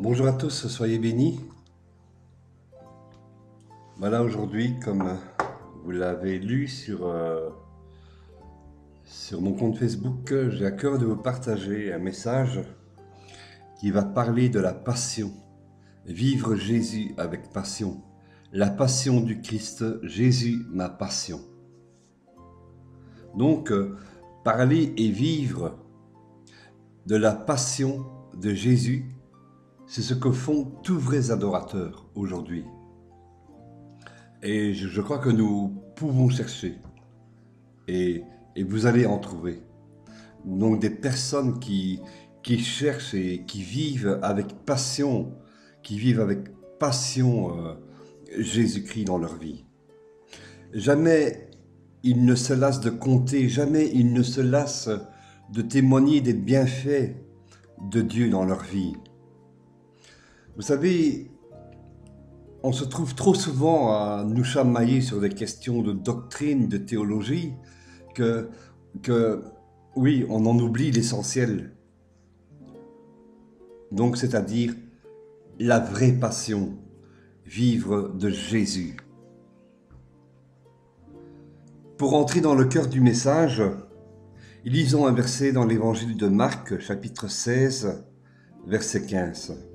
Bonjour à tous, soyez bénis. Voilà, aujourd'hui, comme vous l'avez lu sur mon compte Facebook, j'ai à cœur de vous partager un message qui va parler de la passion. Vivre Jésus avec passion. La passion du Christ, Jésus, ma passion. Donc, parler et vivre de la passion de Jésus, c'est ce que font tous vrais adorateurs aujourd'hui. Et je crois que nous pouvons chercher, et vous allez en trouver. Donc des personnes qui cherchent et qui vivent avec passion, Jésus-Christ dans leur vie. Jamais ils ne se lassent de compter, jamais ils ne se lassent de témoigner des bienfaits de Dieu dans leur vie. Vous savez, on se trouve trop souvent à nous chamailler sur des questions de doctrine, de théologie, que oui, on en oublie l'essentiel. Donc, c'est-à-dire la vraie passion, vivre de Jésus. Pour entrer dans le cœur du message, lisons un verset dans l'évangile de Marc, chapitre 16, verset 15.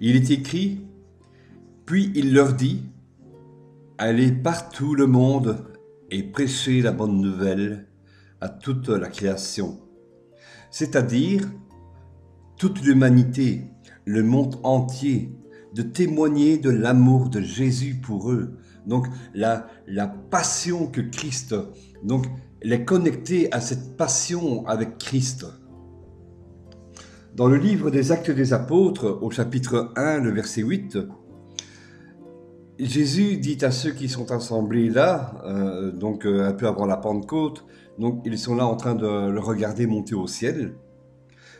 Il est écrit, « Puis il leur dit, allez partout le monde et prêchez la bonne nouvelle à toute la création. » C'est-à-dire, toute l'humanité, le monde entier, de témoigner de l'amour de Jésus pour eux. Donc, la passion que Christ, donc, les connecter à cette passion avec Christ. Dans le livre des Actes des Apôtres, au chapitre 1, le verset 8, Jésus dit à ceux qui sont assemblés là, un peu avant la Pentecôte, donc ils sont là en train de le regarder monter au ciel.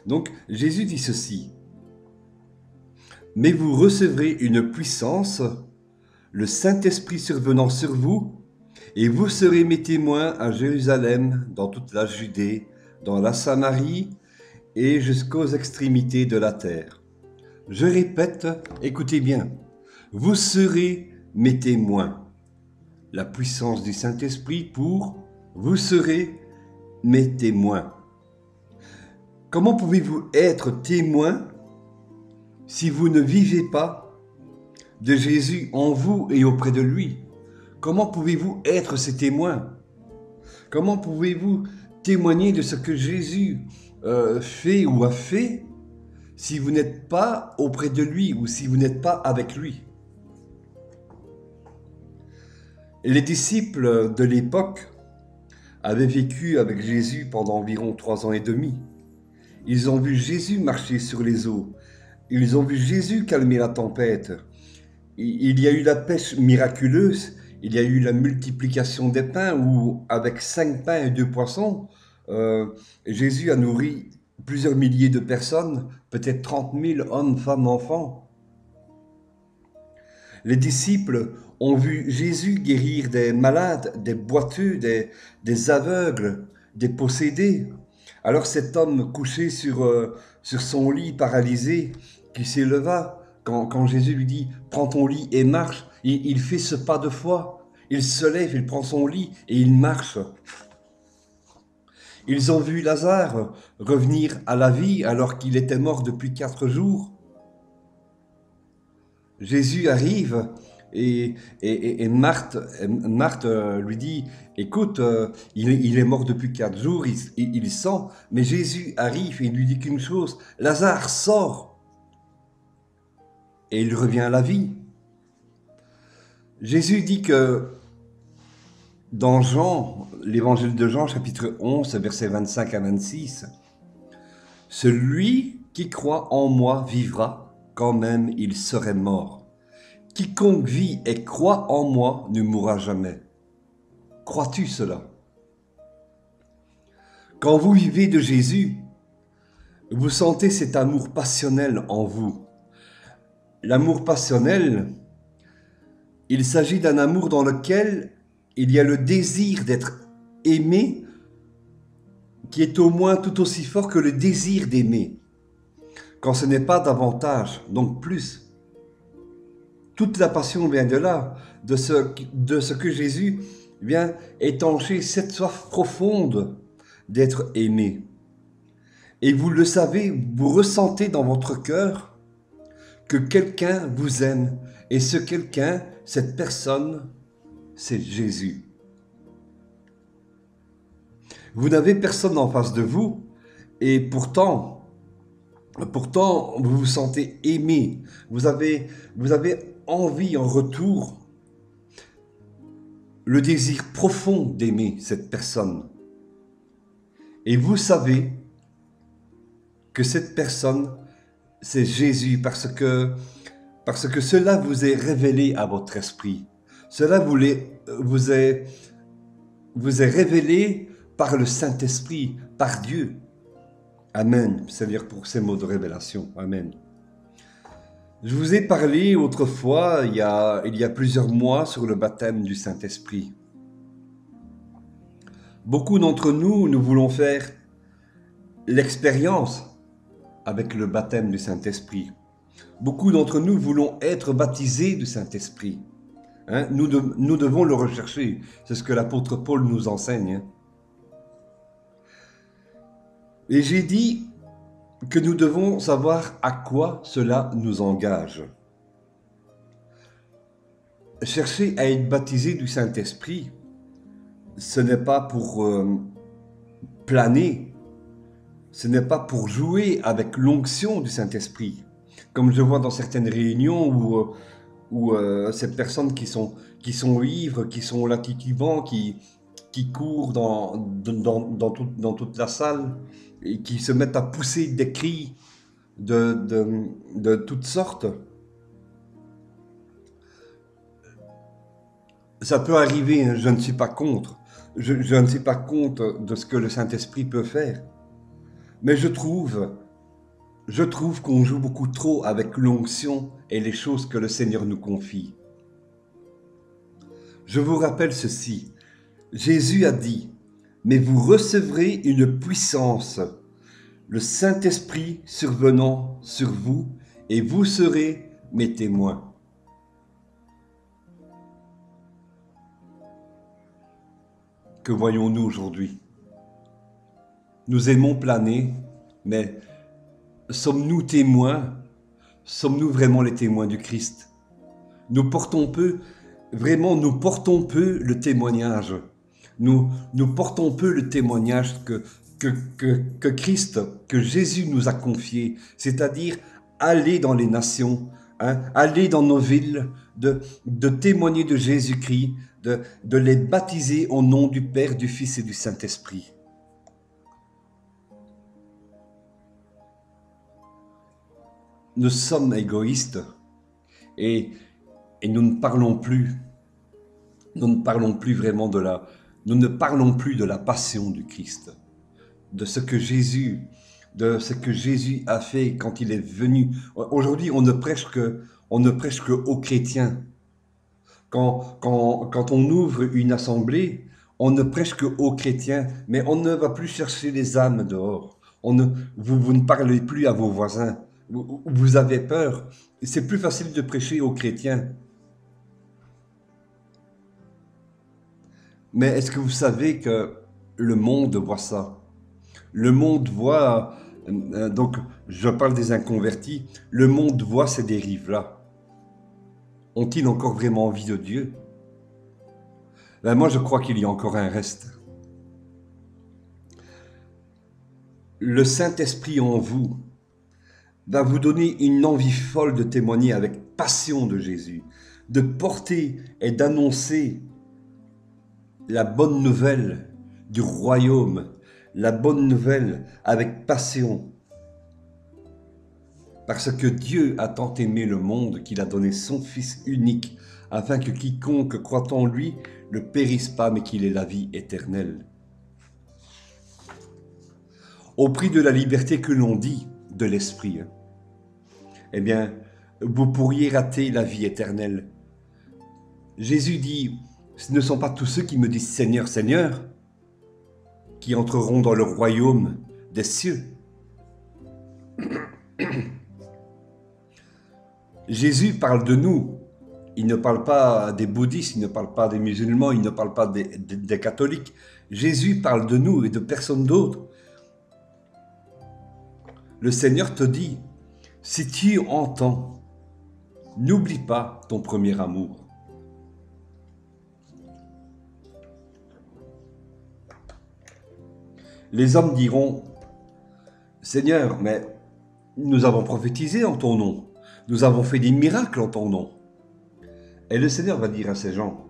Donc Jésus dit ceci, « Mais vous recevrez une puissance, le Saint-Esprit survenant sur vous, et vous serez mes témoins à Jérusalem, dans toute la Judée, dans la Samarie, et jusqu'aux extrémités de la terre. » Je répète, écoutez bien, vous serez mes témoins. La puissance du Saint-Esprit pour vous serez mes témoins. Comment pouvez-vous être témoin si vous ne vivez pas de Jésus en vous et auprès de lui? Comment pouvez-vous être ces témoins? Comment pouvez-vous témoigner de ce que Jésus fait ou a fait si vous n'êtes pas auprès de lui ou si vous n'êtes pas avec lui? Les disciples de l'époque avaient vécu avec Jésus pendant environ 3 ans et demi. Ils ont vu Jésus marcher sur les eaux. Ils ont vu Jésus calmer la tempête. Il y a eu la pêche miraculeuse. Il y a eu la multiplication des pains où, avec 5 pains et 2 poissons, Jésus a nourri plusieurs milliers de personnes, peut-être 30 000 hommes, femmes, enfants. Les disciples ont vu Jésus guérir des malades, des boiteux, des aveugles, des possédés. Alors cet homme couché sur son lit paralysé, qui s'éleva, quand Jésus lui dit « Prends ton lit et marche », il fait ce pas de foi. Il se lève, il prend son lit et il marche. Ils ont vu Lazare revenir à la vie alors qu'il était mort depuis 4 jours. Jésus arrive et Marthe lui dit « Écoute, il est mort depuis 4 jours, il sent. » Mais Jésus arrive et il lui dit qu'une chose, « Lazare, sort !» Et il revient à la vie. Jésus dit que dans Jean, l'évangile de Jean, chapitre 11, versets 25 à 26, « Celui qui croit en moi vivra, quand même il serait mort. Quiconque vit et croit en moi ne mourra jamais. » Crois-tu cela? Quand vous vivez de Jésus, vous sentez cet amour passionnel en vous. L'amour passionnel, il s'agit d'un amour dans lequel il y a le désir d'être aimé qui est au moins tout aussi fort que le désir d'aimer. quand ce n'est pas davantage, donc plus. Toute la passion vient de là, de ce que Jésus vient étancher cette soif profonde d'être aimé. Et vous le savez, vous ressentez dans votre cœur que quelqu'un vous aime. Et ce quelqu'un, cette personne, c'est Jésus. Vous n'avez personne en face de vous, et pourtant, vous vous sentez aimé. Vous avez envie en retour, le désir profond d'aimer cette personne. Et vous savez que cette personne, c'est Jésus, parce que cela vous est révélé à votre esprit. Cela vous est révélé par le Saint-Esprit, par Dieu. Amen. C'est-à-dire pour ces mots de révélation. Amen. Je vous ai parlé autrefois, il y a plusieurs mois, sur le baptême du Saint-Esprit. Beaucoup d'entre nous, nous voulons faire l'expérience avec le baptême du Saint-Esprit. Beaucoup d'entre nous voulons être baptisés du Saint-Esprit. Hein? Nous devons le rechercher. C'est ce que l'apôtre Paul nous enseigne. Hein? Et j'ai dit que nous devons savoir à quoi cela nous engage. Chercher à être baptisé du Saint-Esprit, ce n'est pas pour planer, ce n'est pas pour jouer avec l'onction du Saint-Esprit. Comme je vois dans certaines réunions où ces personnes qui sont ivres, qui sont là, qui vont, qui courent dans toute la salle et qui se mettent à pousser des cris de toutes sortes. Ça peut arriver, hein, je ne suis pas contre. Je ne suis pas contre de ce que le Saint-Esprit peut faire. Mais je trouve qu'on joue beaucoup trop avec l'onction et les choses que le Seigneur nous confie. Je vous rappelle ceci. Jésus a dit, « Mais vous recevrez une puissance, le Saint-Esprit survenant sur vous, et vous serez mes témoins. » Que voyons-nous aujourd'hui? Nous aimons planer, mais sommes-nous témoins? Sommes-nous vraiment les témoins du Christ? Nous portons peu le témoignage. Nous portons peu le témoignage que Christ, que Jésus nous a confié, c'est-à-dire aller dans les nations, hein, aller dans nos villes, de témoigner de Jésus-Christ, de les baptiser au nom du Père, du Fils et du Saint-Esprit. Nous sommes égoïstes et nous ne parlons plus. Nous ne parlons plus vraiment nous ne parlons plus de la passion du Christ, de ce que Jésus a fait quand il est venu. Aujourd'hui, on ne prêche que aux chrétiens. Quand on ouvre une assemblée, on ne prêche que aux chrétiens, mais on ne va plus chercher les âmes dehors. Vous ne parlez plus à vos voisins. Vous avez peur. C'est plus facile de prêcher aux chrétiens. Mais est-ce que vous savez que le monde voit ça? Le monde voit, donc je parle des inconvertis, le monde voit ces dérives-là. Ont-ils encore vraiment envie de Dieu? Ben moi je crois qu'il y a encore un reste. Le Saint-Esprit en vous va vous donner une envie folle de témoigner avec passion de Jésus, de porter et d'annoncer la bonne nouvelle du royaume, la bonne nouvelle avec passion. Parce que Dieu a tant aimé le monde qu'il a donné son Fils unique, afin que quiconque croit en lui ne périsse pas, mais qu'il ait la vie éternelle. Au prix de la liberté que l'on dit de l'esprit, eh bien, vous pourriez rater la vie éternelle. Jésus dit, ce ne sont pas tous ceux qui me disent Seigneur, Seigneur, qui entreront dans le royaume des cieux, Jésus parle de nous. Il ne parle pas des bouddhistes, il ne parle pas des musulmans, il ne parle pas des catholiques. Jésus parle de nous et de personne d'autre. Le Seigneur te dit, si tu entends, n'oublie pas ton premier amour. Les hommes diront, Seigneur, mais nous avons prophétisé en ton nom. Nous avons fait des miracles en ton nom. Et le Seigneur va dire à ces gens,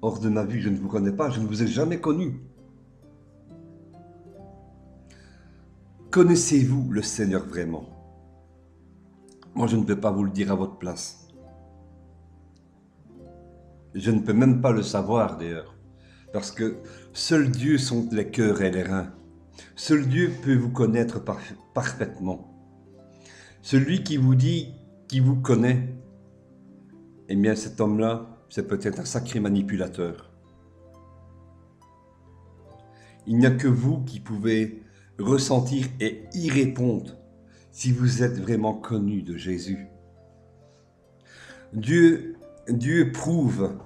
hors de ma vue, je ne vous connais pas, je ne vous ai jamais connu. Connaissez-vous le Seigneur vraiment? Moi, je ne peux pas vous le dire à votre place. Je ne peux même pas le savoir d'ailleurs, parce que seul Dieu sont les cœurs et les reins. Seul Dieu peut vous connaître parfaitement. Celui qui vous dit qu'il vous connaît, eh bien cet homme-là, c'est peut-être un sacré manipulateur. Il n'y a que vous qui pouvez ressentir et y répondre si vous êtes vraiment connu de Jésus. Dieu prouve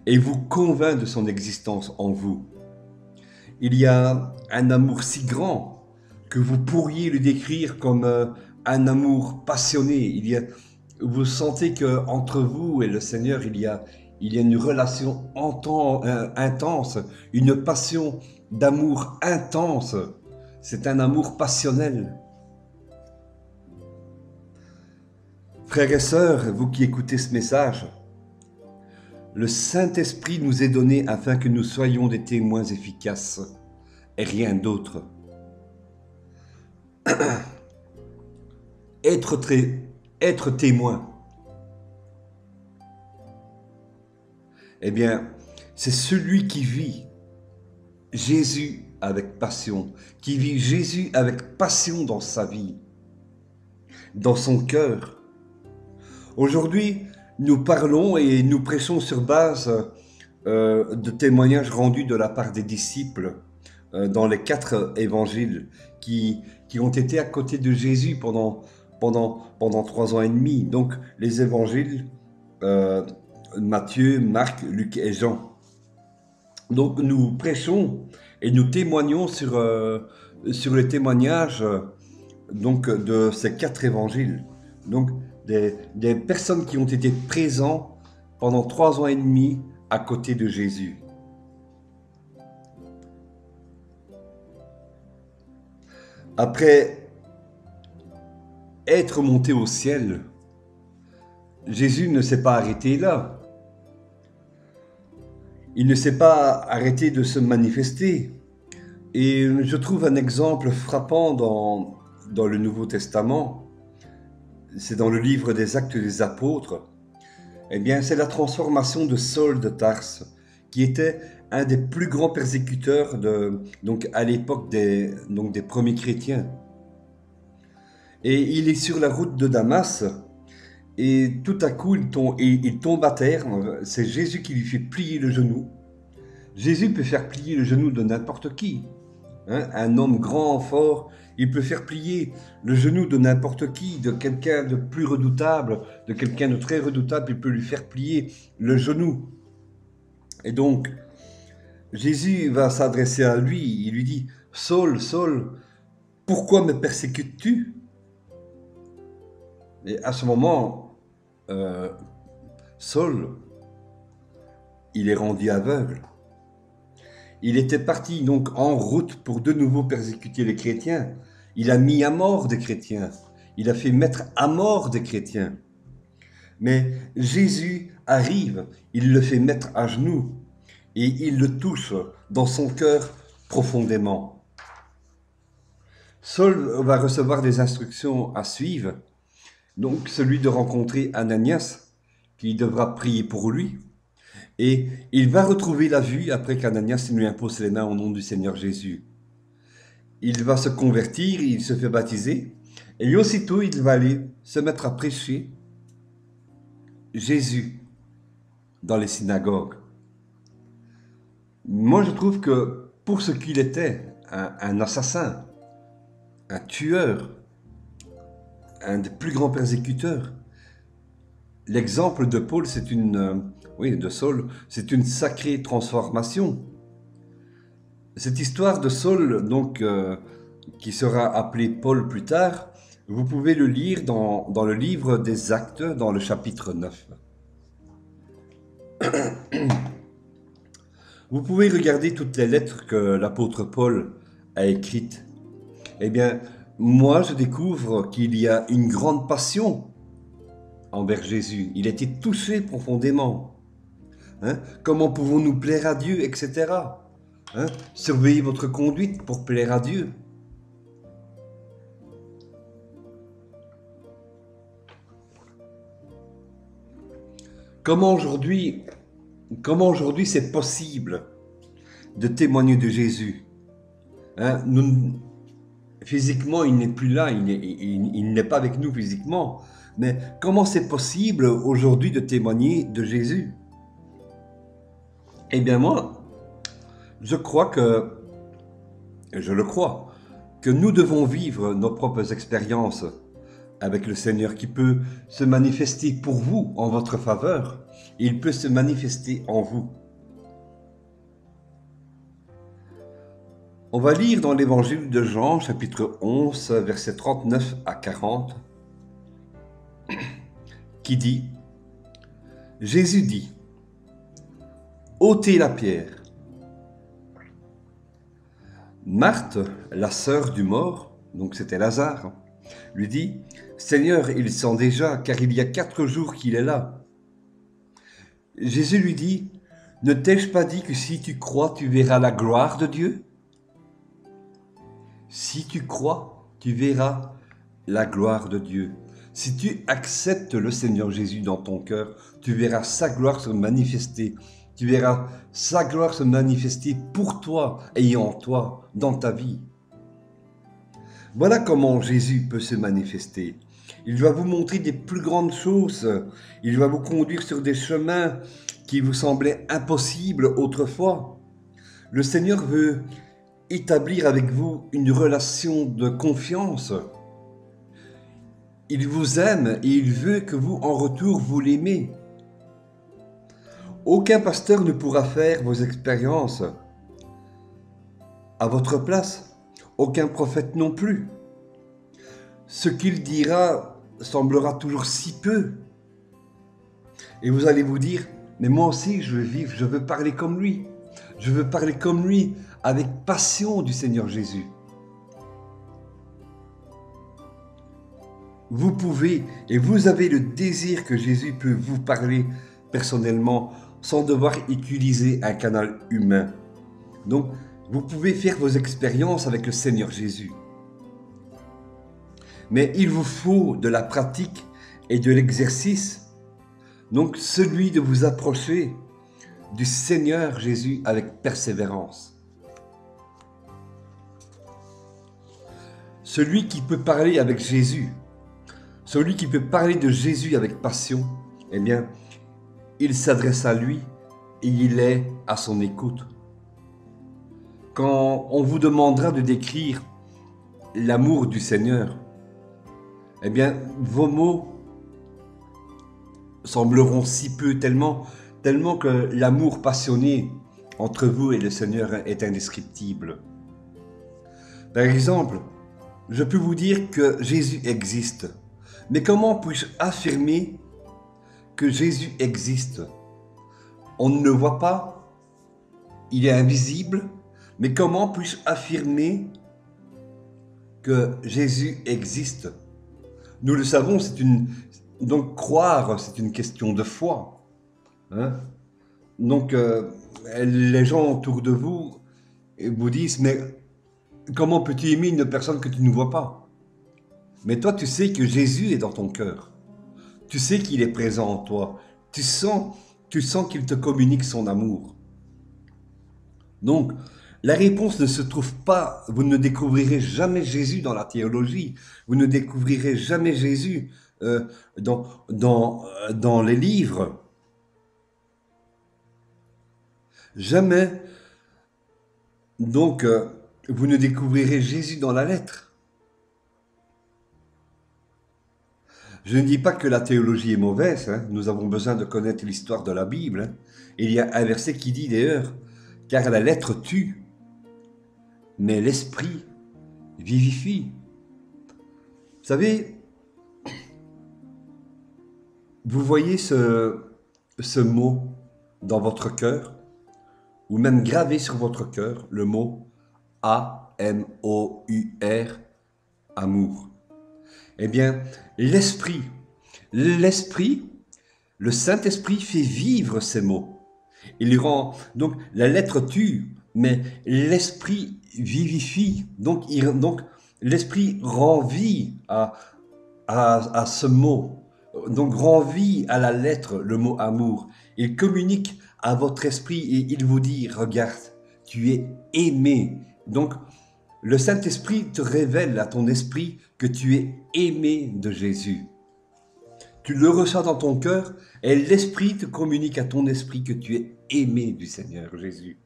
et vous convainc de son existence en vous. Il y a un amour si grand que vous pourriez le décrire comme un amour passionné. Vous sentez qu'entre vous et le Seigneur, il y a une relation intense, une passion d'amour intense. C'est un amour passionnel. Frères et sœurs, vous qui écoutez ce message, le Saint-Esprit nous est donné afin que nous soyons des témoins efficaces et rien d'autre. Être témoin, eh bien, c'est celui qui vit Jésus avec passion, qui vit Jésus avec passion dans sa vie, dans son cœur. Aujourd'hui, nous parlons et nous prêchons sur base de témoignages rendus de la part des disciples dans les 4 évangiles qui ont été à côté de Jésus pendant 3 ans et demi. Donc les évangiles Matthieu, Marc, Luc et Jean. Donc nous prêchons et nous témoignons sur les témoignages donc, de ces 4 évangiles. Donc des personnes qui ont été présentes pendant 3 ans et demi à côté de Jésus. Après être monté au ciel, Jésus ne s'est pas arrêté là. Il ne s'est pas arrêté de se manifester. Et je trouve un exemple frappant dans le Nouveau Testament. C'est dans le livre des Actes des Apôtres. Eh bien, c'est la transformation de Saul de Tarse, qui était un des plus grands persécuteurs donc à l'époque des premiers chrétiens. Et il est sur la route de Damas, et tout à coup, il tombe à terre. C'est Jésus qui lui fait plier le genou. Jésus peut faire plier le genou de n'importe qui. Hein, un homme grand, fort, il peut faire plier le genou de n'importe qui, de quelqu'un de plus redoutable, de quelqu'un de très redoutable, il peut lui faire plier le genou. Et donc, Jésus va s'adresser à lui, il lui dit, « Saul, Saul, pourquoi me persécutes-tu » Et à ce moment, Saul, il est rendu aveugle. Il était parti donc en route pour de nouveau persécuter les chrétiens. Il a mis à mort des chrétiens. Il a fait mettre à mort des chrétiens. Mais Jésus arrive, il le fait mettre à genoux et il le touche dans son cœur profondément. Saul va recevoir des instructions à suivre, donc celui de rencontrer Ananias, qui devra prier pour lui. Et il va retrouver la vue après qu'Ananias lui impose les mains au nom du Seigneur Jésus. Il va se convertir, il se fait baptiser, et aussitôt il va aller se mettre à prêcher Jésus dans les synagogues. Moi je trouve que pour ce qu'il était, un assassin, un tueur, un des plus grands persécuteurs. L'exemple de Paul, de Saul, c'est une sacrée transformation. Cette histoire de Saul, donc, qui sera appelé Paul plus tard, vous pouvez le lire dans le livre des Actes, dans le chapitre 9. Vous pouvez regarder toutes les lettres que l'apôtre Paul a écrites. Eh bien, moi, je découvre qu'il y a une grande passion envers Jésus. Il a été touché profondément. Comment pouvons-nous plaire à Dieu, etc. Surveillez votre conduite pour plaire à Dieu. Comment aujourd'hui c'est possible de témoigner de Jésus? Physiquement, il n'est plus là, il n'est pas avec nous physiquement. Mais comment c'est possible aujourd'hui de témoigner de Jésus? Eh bien moi, je le crois, que nous devons vivre nos propres expériences avec le Seigneur qui peut se manifester pour vous en votre faveur. Il peut se manifester en vous. On va lire dans l'évangile de Jean, chapitre 11, versets 39 à 40, qui dit « Jésus dit, ôtez la pierre. Marthe, la sœur du mort, donc c'était Lazare, lui dit « Seigneur, il sent déjà, car il y a 4 jours qu'il est là. » Jésus lui dit « Ne t'ai-je pas dit que si tu crois, tu verras la gloire de Dieu ?» Si tu crois, tu verras la gloire de Dieu. Si tu acceptes le Seigneur Jésus dans ton cœur, tu verras sa gloire se manifester. Tu verras sa gloire se manifester pour toi et en toi, dans ta vie. Voilà comment Jésus peut se manifester. Il va vous montrer des plus grandes choses. Il va vous conduire sur des chemins qui vous semblaient impossibles autrefois. Le Seigneur veut établir avec vous une relation de confiance. Il vous aime et il veut que vous, en retour, vous l'aimez. Aucun pasteur ne pourra faire vos expériences à votre place. Aucun prophète non plus. Ce qu'il dira semblera toujours si peu. Et vous allez vous dire, mais moi aussi je veux vivre, je veux parler comme lui. Je veux parler comme lui, avec passion du Seigneur Jésus. Vous pouvez et vous avez le désir que Jésus peut vous parler personnellement sans devoir utiliser un canal humain. Donc, vous pouvez faire vos expériences avec le Seigneur Jésus. Mais il vous faut de la pratique et de l'exercice. Donc, celui de vous approcher du Seigneur Jésus avec persévérance. Celui qui peut parler avec Jésus, celui qui peut parler de Jésus avec passion, eh bien, il s'adresse à lui et il est à son écoute. Quand on vous demandera de décrire l'amour du Seigneur, eh bien, vos mots sembleront si peu, tellement que l'amour passionné entre vous et le Seigneur est indescriptible. Par exemple, je peux vous dire que Jésus existe. Mais comment puis-je affirmer que Jésus existe? On ne le voit pas, il est invisible, mais comment puis-je affirmer que Jésus existe? Nous le savons, donc croire, c'est une question de foi. Donc les gens autour de vous vous disent, mais comment peux-tu aimer une personne que tu ne vois pas? Mais toi, tu sais que Jésus est dans ton cœur. Tu sais qu'il est présent en toi. Tu sens qu'il te communique son amour. Donc, la réponse ne se trouve pas, vous ne découvrirez jamais Jésus dans la théologie, vous ne découvrirez jamais Jésus dans les livres. Jamais. Donc, vous ne découvrirez Jésus dans la lettre. Je ne dis pas que la théologie est mauvaise, hein. Nous avons besoin de connaître l'histoire de la Bible, hein. Il y a un verset qui dit d'ailleurs, car la lettre tue, mais l'esprit vivifie. Vous savez, vous voyez ce mot dans votre cœur, ou même gravé sur votre cœur, le mot A-M-O-U-R, amour. Eh bien, l'esprit, le Saint-Esprit fait vivre ces mots. Il rend, donc la lettre tue, mais l'esprit vivifie. Donc l'esprit rend vie à ce mot. Donc rend vie à la lettre, le mot amour. Il communique à votre esprit et il vous dit, regarde, tu es aimé. Donc le Saint-Esprit te révèle à ton esprit que tu es aimé de Jésus. Tu le ressens dans ton cœur et l'Esprit te communique à ton esprit que tu es aimé du Seigneur Jésus.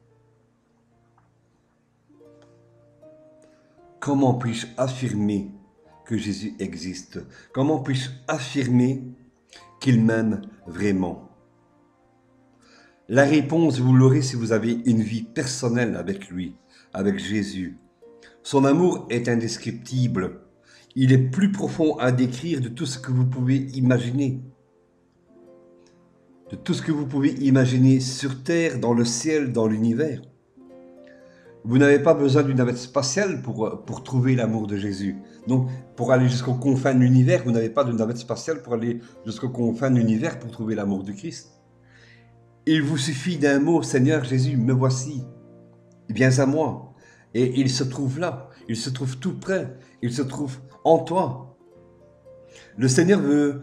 Comment puis-je affirmer que Jésus existe? Comment puis-je affirmer qu'il m'aime vraiment? La réponse, vous l'aurez si vous avez une vie personnelle avec lui, avec Jésus. Son amour est indescriptible. Il est plus profond à décrire de tout ce que vous pouvez imaginer. De tout ce que vous pouvez imaginer sur Terre, dans le ciel, dans l'univers. Vous n'avez pas besoin d'une navette spatiale pour trouver l'amour de Jésus. Donc, pour aller jusqu'aux confins de l'univers, vous n'avez pas de navette spatiale pour aller jusqu'aux confins de l'univers pour trouver l'amour du Christ. Il vous suffit d'un mot, Seigneur Jésus, me voici, viens à moi. Et il se trouve là, il se trouve tout près, il se trouve en toi. Le Seigneur veut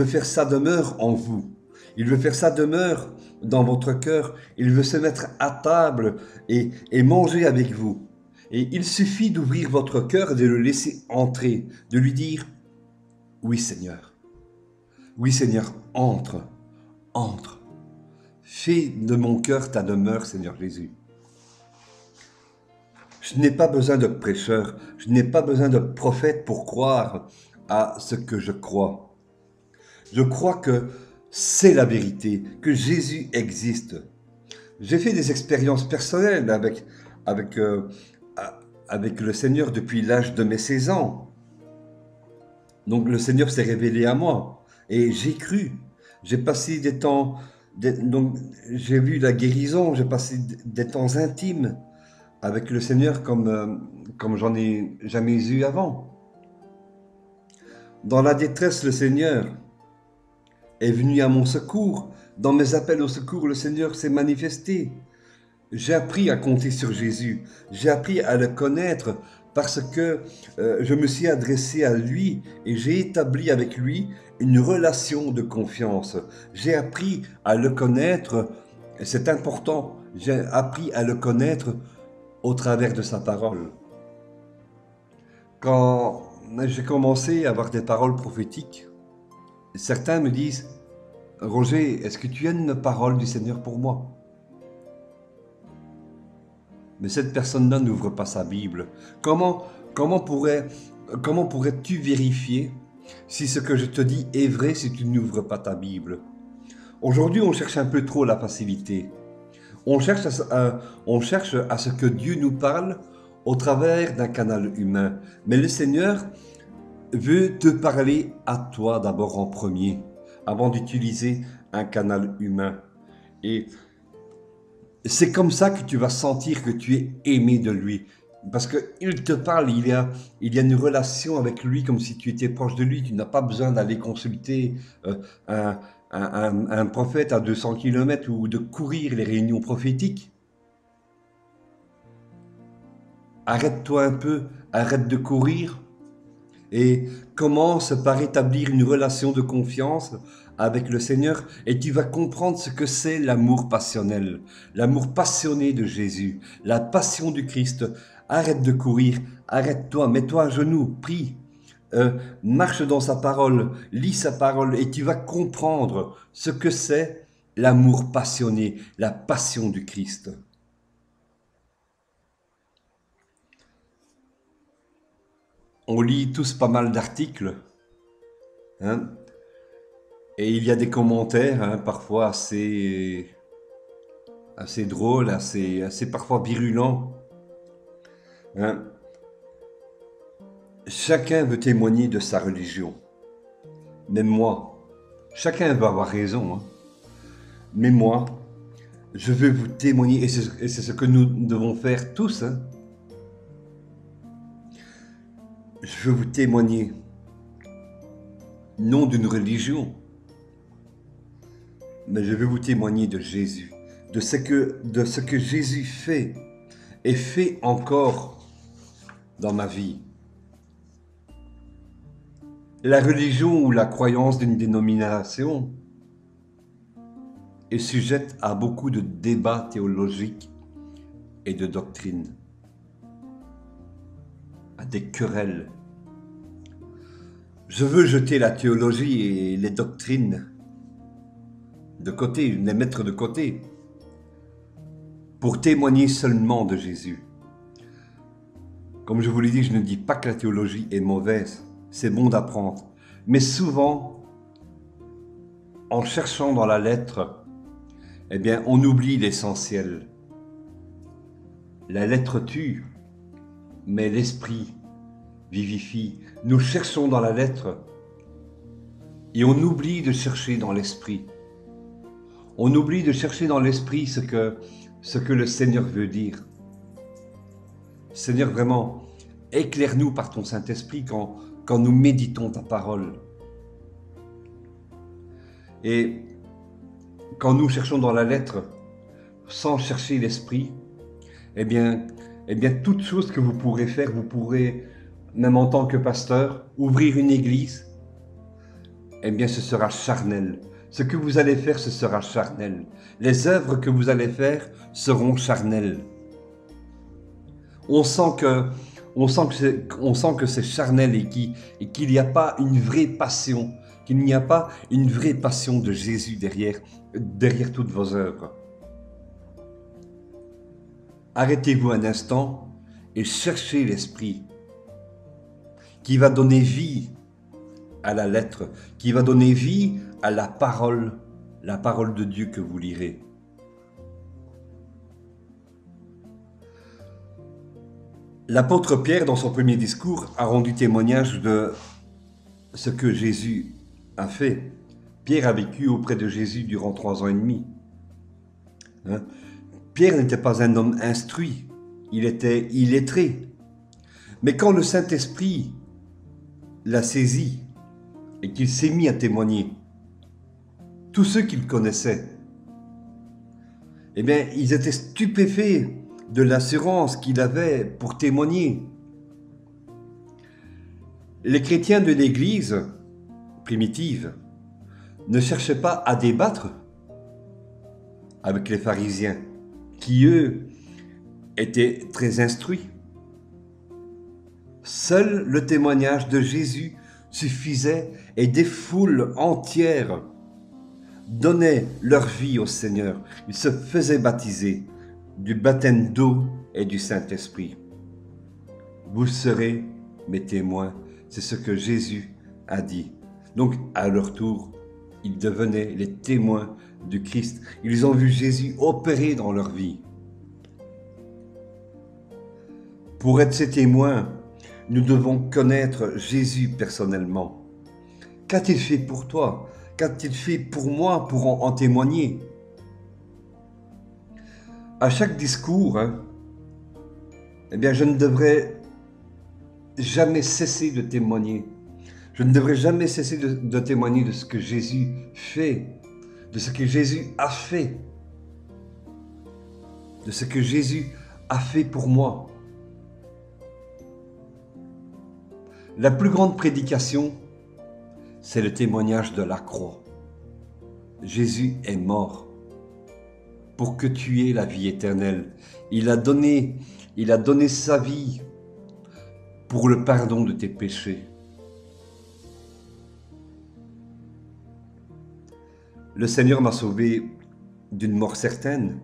faire sa demeure en vous. Il veut faire sa demeure dans votre cœur. Il veut se mettre à table et manger avec vous. Et il suffit d'ouvrir votre cœur et de le laisser entrer, de lui dire « Oui Seigneur, entre, entre. Fais de mon cœur ta demeure, Seigneur Jésus. » Je n'ai pas besoin de prêcheur, je n'ai pas besoin de prophète pour croire à ce que je crois. Je crois que c'est la vérité, que Jésus existe. J'ai fait des expériences personnelles avec le Seigneur depuis l'âge de mes 16 ans. Donc le Seigneur s'est révélé à moi et j'ai cru. J'ai passé des temps, donc j'ai vu la guérison, j'ai passé des temps intimes avec le Seigneur comme j'en ai jamais eu avant. Dans la détresse, le Seigneur est venu à mon secours. Dans mes appels au secours, le Seigneur s'est manifesté. J'ai appris à compter sur Jésus. J'ai appris à le connaître parce que je me suis adressé à lui et j'ai établi avec lui une relation de confiance. J'ai appris à le connaître, c'est important, j'ai appris à le connaître au travers de sa parole. Quand j'ai commencé à avoir des paroles prophétiques, certains me disent « Roger, est-ce que tu as une parole du Seigneur pour moi ?» Mais cette personne-là n'ouvre pas sa Bible. Comment pourrais-tu vérifier si ce que je te dis est vrai si tu n'ouvres pas ta Bible? Aujourd'hui, on cherche un peu trop la facilité. On cherche à ce que Dieu nous parle au travers d'un canal humain. Mais le Seigneur veut te parler à toi d'abord en premier, avant d'utiliser un canal humain. Et c'est comme ça que tu vas sentir que tu es aimé de lui. Parce qu'il te parle, il y a une relation avec lui comme si tu étais proche de lui. Tu n'as pas besoin d'aller consulter un prophète à 200 km ou de courir les réunions prophétiques. Arrête-toi un peu, arrête de courir et commence par établir une relation de confiance avec le Seigneur et tu vas comprendre ce que c'est l'amour passionnel, l'amour passionné de Jésus, la passion du Christ. Arrête de courir, arrête-toi, mets-toi à genoux, prie, marche dans sa parole, lis sa parole et tu vas comprendre ce que c'est l'amour passionné, la passion du Christ. On lit tous pas mal d'articles, hein, Et il y a des commentaires, hein, parfois assez drôles, assez parfois virulents, hein. Chacun veut témoigner de sa religion, même moi. Chacun veut avoir raison, hein. Mais moi, je veux vous témoigner, et c'est ce que nous devons faire tous, hein. Je veux vous témoigner, non d'une religion, mais je veux vous témoigner de Jésus, de ce que Jésus fait et fait encore dans ma vie. La religion ou la croyance d'une dénomination est sujette à beaucoup de débats théologiques et de doctrines, à des querelles. Je veux jeter la théologie et les doctrines de côté, les mettre de côté, pour témoigner seulement de Jésus. Comme je vous l'ai dit, je ne dis pas que la théologie est mauvaise, c'est bon d'apprendre. Mais souvent, en cherchant dans la lettre, eh bien, on oublie l'essentiel. La lettre tue, mais l'esprit vivifie. Nous cherchons dans la lettre et on oublie de chercher dans l'esprit. On oublie de chercher dans l'esprit ce que le Seigneur veut dire. Seigneur, vraiment, éclaire-nous par ton Saint-Esprit quand nous méditons ta parole. Et quand nous cherchons dans la lettre, sans chercher l'esprit, eh bien, toute chose que vous pourrez faire, vous pourrez, même en tant que pasteur, ouvrir une église, eh bien, ce sera charnel. Ce que vous allez faire, ce sera charnel. Les œuvres que vous allez faire seront charnelles. On sent que c'est charnel et qu'il n'y a pas une vraie passion, qu'il n'y a pas une vraie passion de Jésus derrière toutes vos œuvres. Arrêtez-vous un instant et cherchez l'esprit qui va donner vie à la lettre, qui va donner vie à la parole de Dieu que vous lirez. L'apôtre Pierre, dans son premier discours, a rendu témoignage de ce que Jésus a fait. Pierre a vécu auprès de Jésus durant 3 ans et demi. Hein? Pierre n'était pas un homme instruit, il était illettré. Mais quand le Saint-Esprit l'a saisi et qu'il s'est mis à témoigner, tous ceux qu'il connaissait, eh bien, ils étaient stupéfaits de l'assurance qu'il avait pour témoigner. Les chrétiens de l'Église primitive ne cherchaient pas à débattre avec les pharisiens, qui eux étaient très instruits. Seul le témoignage de Jésus suffisait et des foules entières donnaient leur vie au Seigneur. Ils se faisaient baptiser du baptême d'eau et du Saint-Esprit. Vous serez mes témoins, c'est ce que Jésus a dit. Donc, à leur tour, ils devenaient les témoins du Christ. Ils ont vu Jésus opérer dans leur vie. Pour être ses témoins, nous devons connaître Jésus personnellement. Qu'a-t-il fait pour toi? Qu'a-t-il fait pour moi pour en témoigner? À chaque discours, eh bien, je ne devrais jamais cesser de témoigner. Je ne devrais jamais cesser de témoigner de ce que Jésus fait, de ce que Jésus a fait, de ce que Jésus a fait pour moi. La plus grande prédication, c'est le témoignage de la croix. Jésus est mort pour que tu aies la vie éternelle. Il a donné sa vie pour le pardon de tes péchés. Le Seigneur m'a sauvé d'une mort certaine.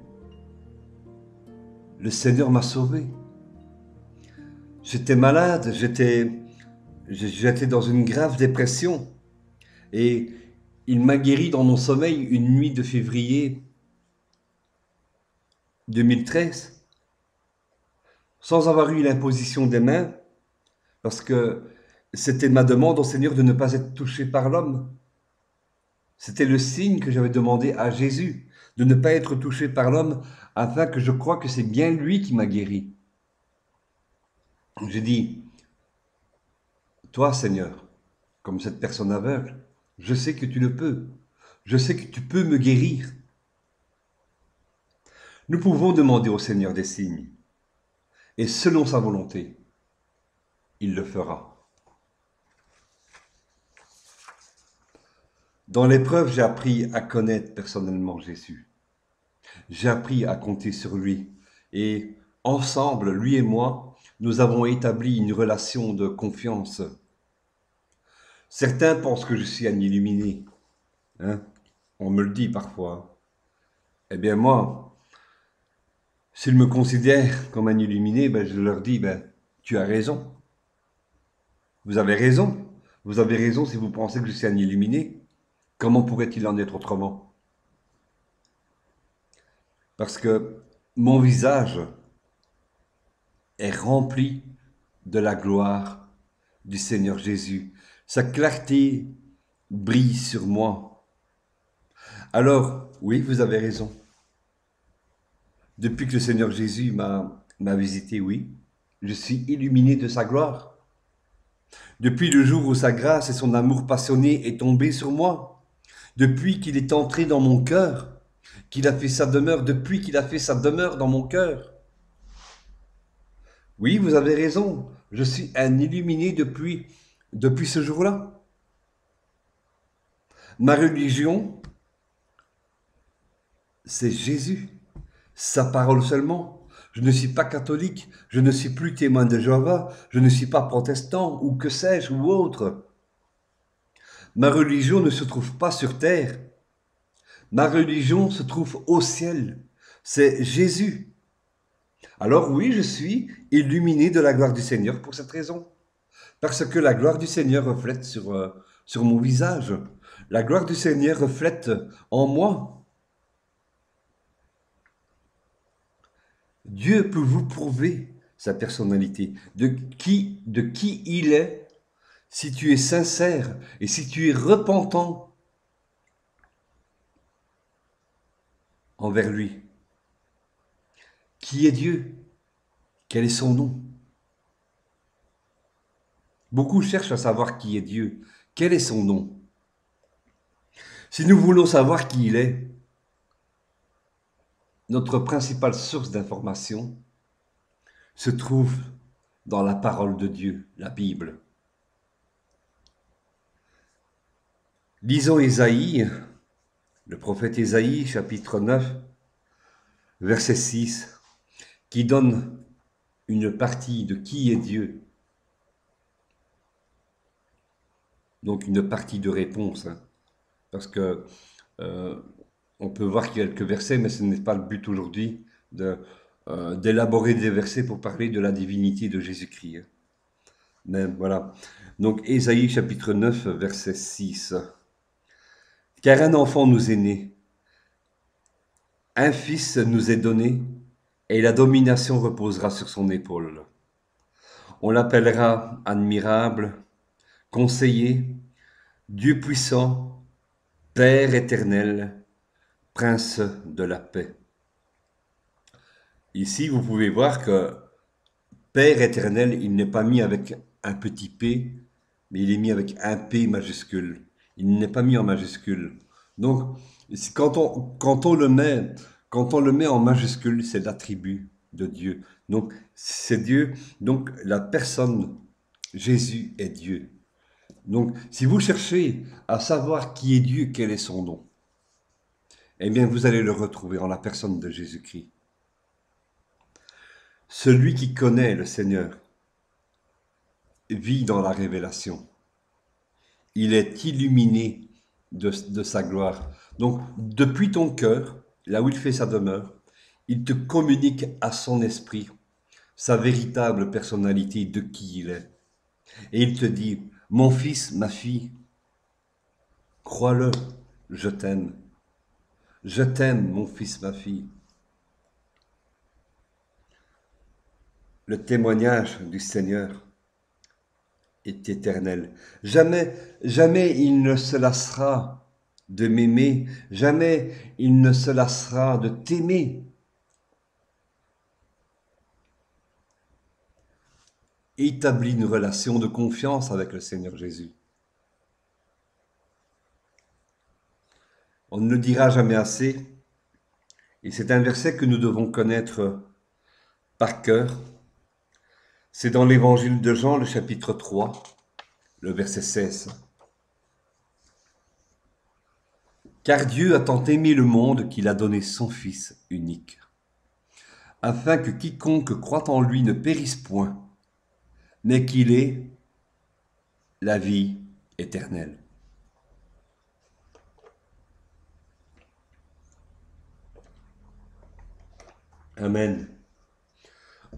Le Seigneur m'a sauvé. J'étais malade, j'étais dans une grave dépression. Et il m'a guéri dans mon sommeil une nuit de février 2013, sans avoir eu l'imposition des mains, parce que c'était ma demande au Seigneur de ne pas être touché par l'homme. C'était le signe que j'avais demandé à Jésus, de ne pas être touché par l'homme, afin que je croie que c'est bien lui qui m'a guéri. J'ai dit, toi Seigneur, comme cette personne aveugle, je sais que tu le peux. Je sais que tu peux me guérir. Nous pouvons demander au Seigneur des signes. Et selon sa volonté, il le fera. Dans l'épreuve, j'ai appris à connaître personnellement Jésus. J'ai appris à compter sur lui. Et ensemble, lui et moi, nous avons établi une relation de confiance. Certains pensent que je suis un illuminé. Hein? On me le dit parfois. Eh bien moi, s'ils me considèrent comme un illuminé, ben, je leur dis, ben, tu as raison. Vous avez raison. Vous avez raison si vous pensez que je suis un illuminé. Comment pourrait-il en être autrement? Parce que mon visage est rempli de la gloire du Seigneur Jésus. Sa clarté brille sur moi. Alors, oui, vous avez raison. Depuis que le Seigneur Jésus m'a visité, oui, je suis illuminé de sa gloire. Depuis le jour où sa grâce et son amour passionné est tombé sur moi, depuis qu'il est entré dans mon cœur, qu'il a fait sa demeure, depuis qu'il a fait sa demeure dans mon cœur. Oui, vous avez raison, je suis un illuminé depuis ce jour-là. Ma religion, c'est Jésus, sa parole seulement. Je ne suis pas catholique, je ne suis plus témoin de Jéhovah, je ne suis pas protestant ou que sais-je ou autre. Ma religion ne se trouve pas sur terre. Ma religion se trouve au ciel. C'est Jésus. Alors oui, je suis illuminé de la gloire du Seigneur pour cette raison. Parce que la gloire du Seigneur reflète sur mon visage. La gloire du Seigneur reflète en moi. Dieu peut vous prouver sa personnalité, de qui il est, si tu es sincère et si tu es repentant envers lui. Qui est Dieu? Quel est son nom? Beaucoup cherchent à savoir qui est Dieu. Quel est son nom? Si nous voulons savoir qui il est, notre principale source d'information se trouve dans la parole de Dieu, la Bible. Lisons Ésaïe, le prophète Ésaïe, chapitre 9, verset 6, qui donne une partie de qui est Dieu. Donc une partie de réponse, hein, parce que on peut voir quelques versets, mais ce n'est pas le but aujourd'hui d'élaborer des versets pour parler de la divinité de Jésus-Christ. Hein. Mais voilà. Donc Ésaïe chapitre 9, verset 6. Car un enfant nous est né, un fils nous est donné, et la domination reposera sur son épaule. On l'appellera admirable, conseiller, Dieu puissant, Père éternel, Prince de la paix. Ici, vous pouvez voir que Père éternel, il n'est pas mis avec un petit p, mais il est mis avec un P majuscule. Il n'est pas mis en majuscule. Donc, quand on le met en majuscule, c'est l'attribut de Dieu. Donc, c'est Dieu. Donc, la personne, Jésus est Dieu. Donc, si vous cherchez à savoir qui est Dieu, quel est son nom, eh bien, vous allez le retrouver en la personne de Jésus-Christ. Celui qui connaît le Seigneur vit dans la révélation. Il est illuminé de sa gloire. Donc, depuis ton cœur, là où il fait sa demeure, il te communique à son esprit sa véritable personnalité de qui il est. Et il te dit, mon fils, ma fille, Crois-le, je t'aime. Je t'aime, mon fils, ma fille. Le témoignage du Seigneur est éternel. Jamais, jamais il ne se lassera de m'aimer. Jamais il ne se lassera de t'aimer. Établis une relation de confiance avec le Seigneur Jésus. On ne le dira jamais assez, et c'est un verset que nous devons connaître par cœur. C'est dans l'évangile de Jean, le chapitre 3, le verset 16. Car Dieu a tant aimé le monde qu'il a donné son Fils unique, afin que quiconque croit en lui ne périsse point, mais qu'il ait la vie éternelle. Amen.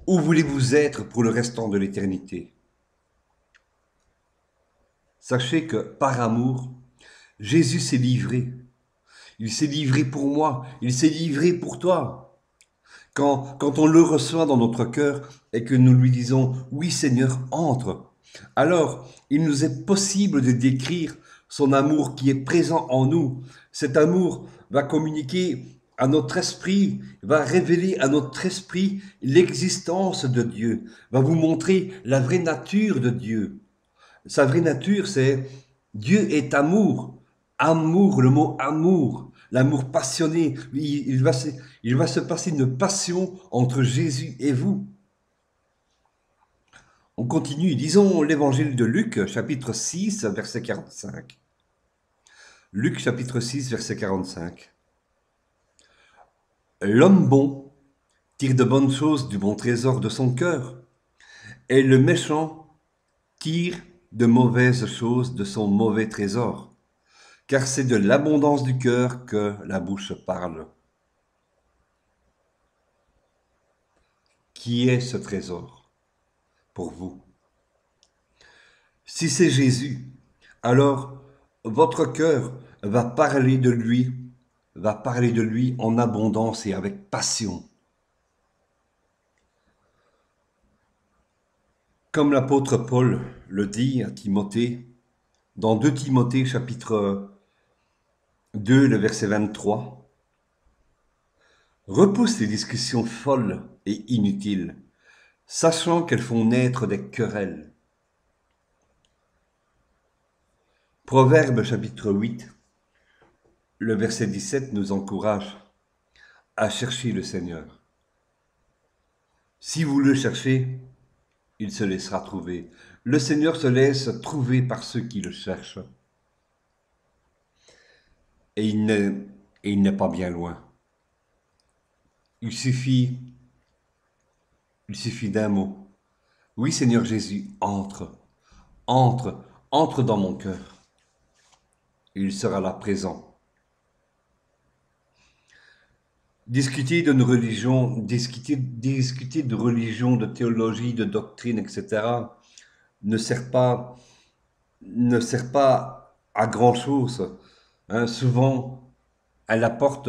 Où voulez-vous être pour le restant de l'éternité? Sachez que par amour, Jésus s'est livré. Il s'est livré pour moi, il s'est livré pour toi. Quand on le reçoit dans notre cœur et que nous lui disons « Oui Seigneur, entre », alors il nous est possible de décrire son amour qui est présent en nous. Cet amour va communiquer à notre esprit, va révéler à notre esprit l'existence de Dieu, va vous montrer la vraie nature de Dieu. Sa vraie nature, c'est Dieu est amour. Amour, le mot amour, l'amour passionné. Il va se passer une passion entre Jésus et vous. On continue, lisons l'évangile de Luc, chapitre 6, verset 45. Luc, chapitre 6, verset 45. L'homme bon tire de bonnes choses du bon trésor de son cœur, et le méchant tire de mauvaises choses de son mauvais trésor, car c'est de l'abondance du cœur que la bouche parle. Qui est ce trésor pour vous? Si c'est Jésus, alors votre cœur va parler de lui en abondance et avec passion. Comme l'apôtre Paul le dit à Timothée, dans 2 Timothée chapitre 2, le verset 23, repousse les discussions folles et inutiles, sachant qu'elles font naître des querelles. Proverbe chapitre 8, le verset 17 nous encourage à chercher le Seigneur. Si vous le cherchez, il se laissera trouver. Le Seigneur se laisse trouver par ceux qui le cherchent. Et il n'est pas bien loin. Il suffit d'un mot. Oui, Seigneur Jésus, entre dans mon cœur. Il sera là présent. Discuter d'une religion, discuter de religion, de théologie, de doctrine, etc., ne sert pas à grand-chose. Hein, souvent, elle apporte,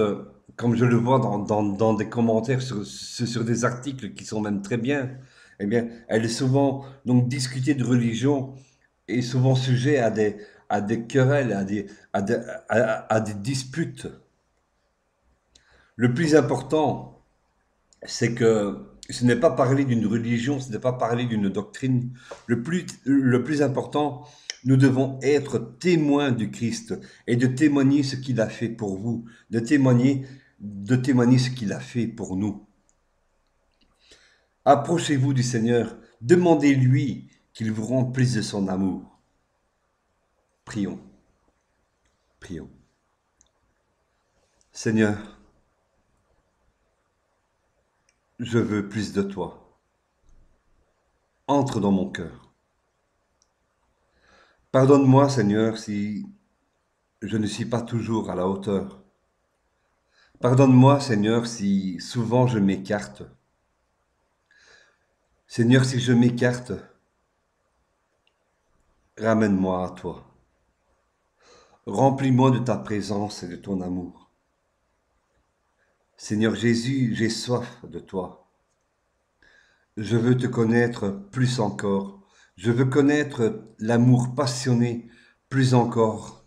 comme je le vois dans des commentaires sur des articles qui sont même très bien, eh bien, elle est souvent, donc, discuter de religion est souvent sujet à des querelles, à des disputes. Le plus important, c'est que ce n'est pas parler d'une religion, ce n'est pas parler d'une doctrine. Le plus important, nous devons être témoins du Christ et de témoigner ce qu'il a fait pour vous, de témoigner ce qu'il a fait pour nous. Approchez-vous du Seigneur, demandez-lui qu'il vous remplisse de son amour. Prions. Prions. Seigneur, je veux plus de toi. Entre dans mon cœur. Pardonne-moi, Seigneur, si je ne suis pas toujours à la hauteur. Pardonne-moi, Seigneur, si souvent je m'écarte. Seigneur, si je m'écarte, ramène-moi à toi. Remplis-moi de ta présence et de ton amour. Seigneur Jésus, j'ai soif de toi. Je veux te connaître plus encore. Je veux connaître l'amour passionné plus encore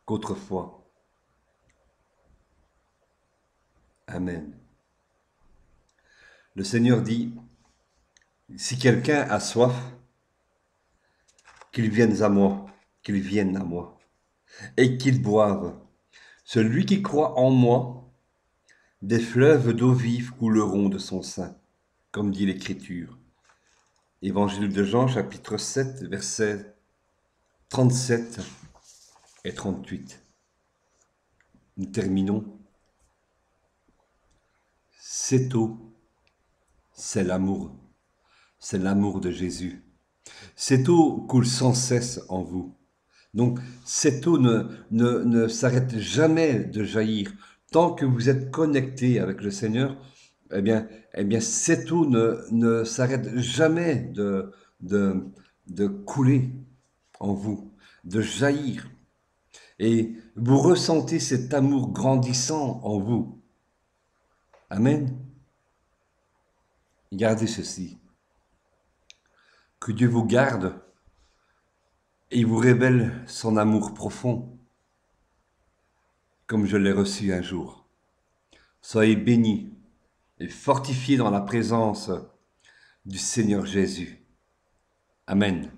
qu'autrefois. Amen. Le Seigneur dit, si quelqu'un a soif, qu'il vienne à moi, qu'il vienne à moi, et qu'il boive. Celui qui croit en moi, des fleuves d'eau vive couleront de son sein, comme dit l'Écriture. Évangile de Jean, chapitre 7, versets 37 et 38. Nous terminons. Cette eau, c'est l'amour. C'est l'amour de Jésus. Cette eau coule sans cesse en vous. Donc, cette eau ne s'arrête jamais de jaillir. Tant que vous êtes connecté avec le Seigneur, eh bien cette eau ne s'arrête jamais de couler en vous, de jaillir. Et vous ressentez cet amour grandissant en vous. Amen. Gardez ceci. Que Dieu vous garde et vous révèle son amour profond, comme je l'ai reçu un jour. Soyez bénis et fortifiés dans la présence du Seigneur Jésus. Amen.